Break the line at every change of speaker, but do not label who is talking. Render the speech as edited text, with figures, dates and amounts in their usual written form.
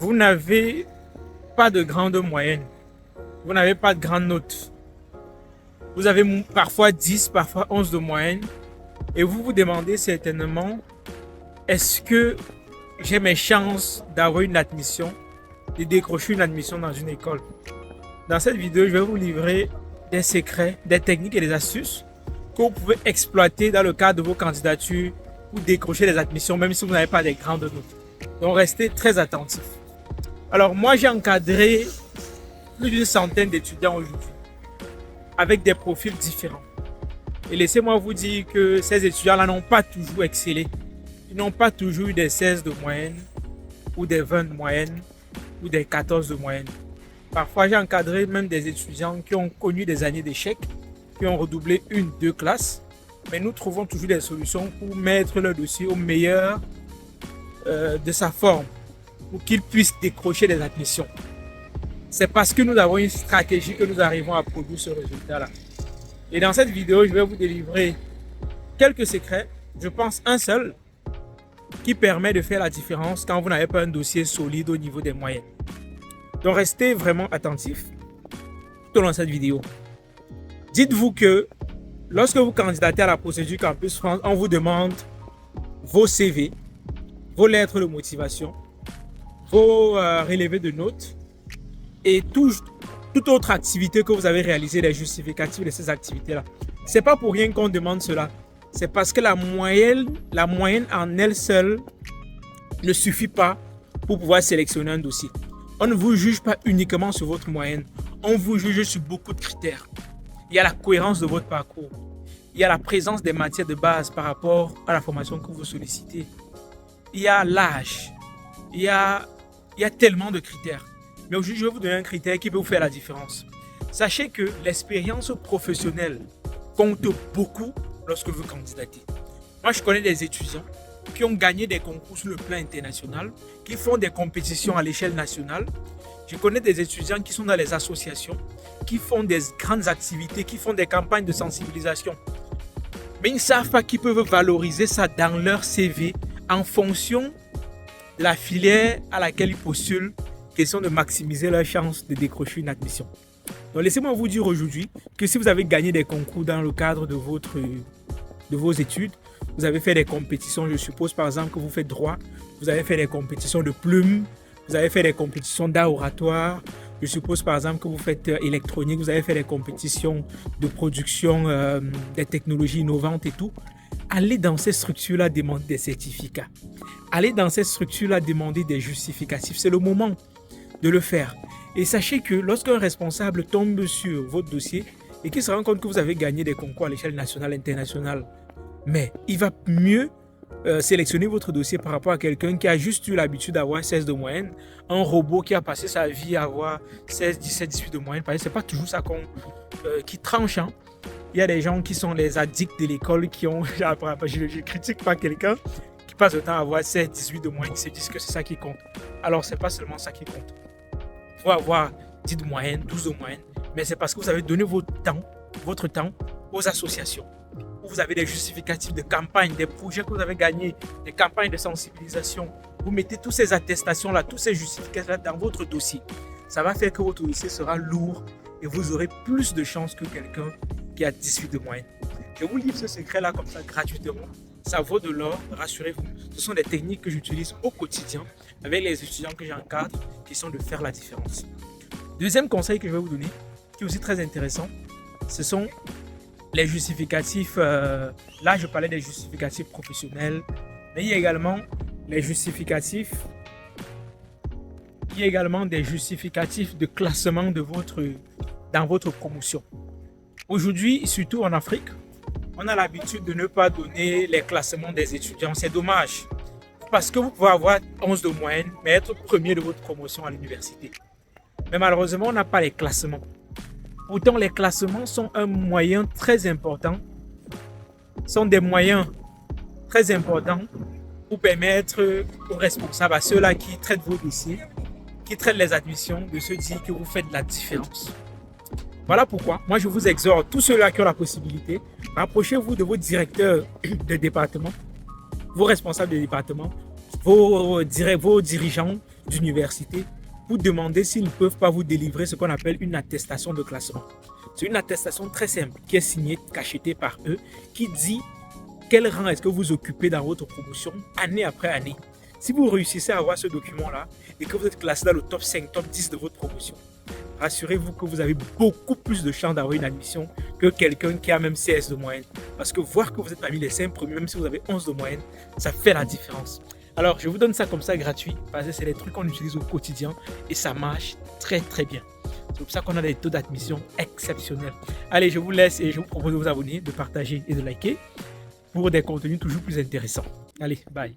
vous n'avez pas de grande moyenne, vous n'avez pas de grande note, vous avez parfois 10, parfois 11 de moyenne, et vous vous demandez certainement, est-ce que j'ai mes chances d'avoir une admission, de décrocher une admission dans une école? Dans cette vidéo, je vais vous livrer des secrets, des techniques et des astuces que vous pouvez exploiter dans le cadre de vos candidatures pour décrocher les admissions, même si vous n'avez pas des grandes notes. Donc, restez très attentifs. Alors, moi, j'ai encadré plus d'une centaine d'étudiants aujourd'hui, avec des profils différents. Et laissez-moi vous dire que ces étudiants-là n'ont pas toujours excellé. Ils n'ont pas toujours eu des 16 de moyenne, ou des 20 de moyenne, ou des 14 de moyenne. Parfois, j'ai encadré même des étudiants qui ont connu des années d'échec, qui ont redoublé 1-2 classes. Mais nous trouvons toujours des solutions pour mettre leur dossier au meilleur de sa forme, pour qu'ils puissent décrocher des admissions. C'est parce que nous avons une stratégie que nous arrivons à produire ce résultat-là. Et dans cette vidéo, je vais vous délivrer quelques secrets, je pense un seul, qui permet de faire la différence quand vous n'avez pas un dossier solide au niveau des moyennes. Donc restez vraiment attentifs tout au long de cette vidéo. Dites-vous que lorsque vous candidatez à la procédure Campus France, on vous demande vos CV, vos lettres de motivation, vos relevés de notes et toute autre activité que vous avez réalisée, les justificatifs de ces activités-là. Ce n'est pas pour rien qu'on demande cela. C'est parce que la moyenne en elle seule ne suffit pas pour pouvoir sélectionner un dossier. On ne vous juge pas uniquement sur votre moyenne. On vous juge sur beaucoup de critères. Il y a la cohérence de votre parcours. Il y a la présence des matières de base par rapport à la formation que vous sollicitez. Il y a l'âge. Il y a tellement de critères. Mais aujourd'hui, je vais vous donner un critère qui peut vous faire la différence. Sachez que l'expérience professionnelle compte beaucoup lorsque vous candidatez. Moi, je connais des étudiants qui ont gagné des concours sur le plan international, qui font des compétitions à l'échelle nationale. Je connais des étudiants qui sont dans les associations, qui font des grandes activités, qui font des campagnes de sensibilisation. Mais ils ne savent pas qu'ils peuvent valoriser ça dans leur CV en fonction de la filière à laquelle ils postulent, question de maximiser leur chance de décrocher une admission. Donc laissez-moi vous dire aujourd'hui que si vous avez gagné des concours dans le cadre de vos études, vous avez fait des compétitions, je suppose par exemple que vous faites droit, vous avez fait des compétitions de plumes, vous avez fait des compétitions d'art oratoire, je suppose par exemple que vous faites électronique, vous avez fait des compétitions de production des technologies innovantes et tout. Allez dans ces structures-là demander des certificats. Allez dans ces structures-là demander des justificatifs. C'est le moment de le faire. Et sachez que lorsqu'un responsable tombe sur votre dossier et qu'il se rend compte que vous avez gagné des concours à l'échelle nationale, internationale, mais il va mieux sélectionner votre dossier par rapport à quelqu'un qui a juste eu l'habitude d'avoir 16 de moyenne, un robot qui a passé sa vie à avoir 16, 17, 18 de moyenne. Parce que c'est pas toujours ça qui tranche. Hein. Il y a des gens qui sont les addicts de l'école qui ont, je critique pas quelqu'un qui passe le temps à avoir 16, 18 de moyenne, qui se disent que c'est ça qui compte. Alors c'est pas seulement ça qui compte. Il faut avoir 10 de moyenne, 12 de moyenne, mais c'est parce que vous avez donné votre temps aux associations. Vous avez des justificatifs de campagne, des projets que vous avez gagnés, des campagnes de sensibilisation. Vous mettez toutes ces attestations-là, tous ces justificatifs-là dans votre dossier. Ça va faire que votre dossier sera lourd et vous aurez plus de chances que quelqu'un qui a 18 de moyenne. Je vous livre ce secret-là comme ça gratuitement. Ça vaut de l'or, rassurez-vous. Ce sont des techniques que j'utilise au quotidien avec les étudiants que j'encadre qui sont de faire la différence. Deuxième conseil que je vais vous donner, qui est aussi très intéressant, ce sont les justificatifs. Là, je parlais des justificatifs professionnels, mais il y a également les justificatifs. Il y a également des justificatifs de classement dans votre promotion. Aujourd'hui, surtout en Afrique, on a l'habitude de ne pas donner les classements des étudiants. C'est dommage. Parce que vous pouvez avoir 11 de moyenne, mais être premier de votre promotion à l'université. Mais malheureusement, on n'a pas les classements. Pourtant, les classements sont un moyen très important. Sont des moyens très importants pour permettre aux responsables, à ceux-là qui traitent vos dossiers, qui traitent les admissions, de se dire que vous faites la différence. Voilà pourquoi, moi je vous exhorte, tous ceux-là qui ont la possibilité, rapprochez-vous de vos directeurs de département, vos responsables de département, vos dirigeants d'université pour demander s'ils ne peuvent pas vous délivrer ce qu'on appelle une attestation de classement. C'est une attestation très simple qui est signée, cachetée par eux, qui dit quel rang est-ce que vous occupez dans votre promotion année après année. Si vous réussissez à avoir ce document-là et que vous êtes classé dans le top 5, top 10 de votre promotion, rassurez-vous que vous avez beaucoup plus de chances d'avoir une admission que quelqu'un qui a même 16 de moyenne. Parce que voir que vous êtes parmi les 5 premiers, même si vous avez 11 de moyenne, ça fait la différence. Alors, je vous donne ça comme ça gratuit, parce que c'est des trucs qu'on utilise au quotidien et ça marche très très bien. C'est pour ça qu'on a des taux d'admission exceptionnels. Allez, je vous laisse et je vous propose de vous abonner, de partager et de liker pour des contenus toujours plus intéressants. Allez, bye.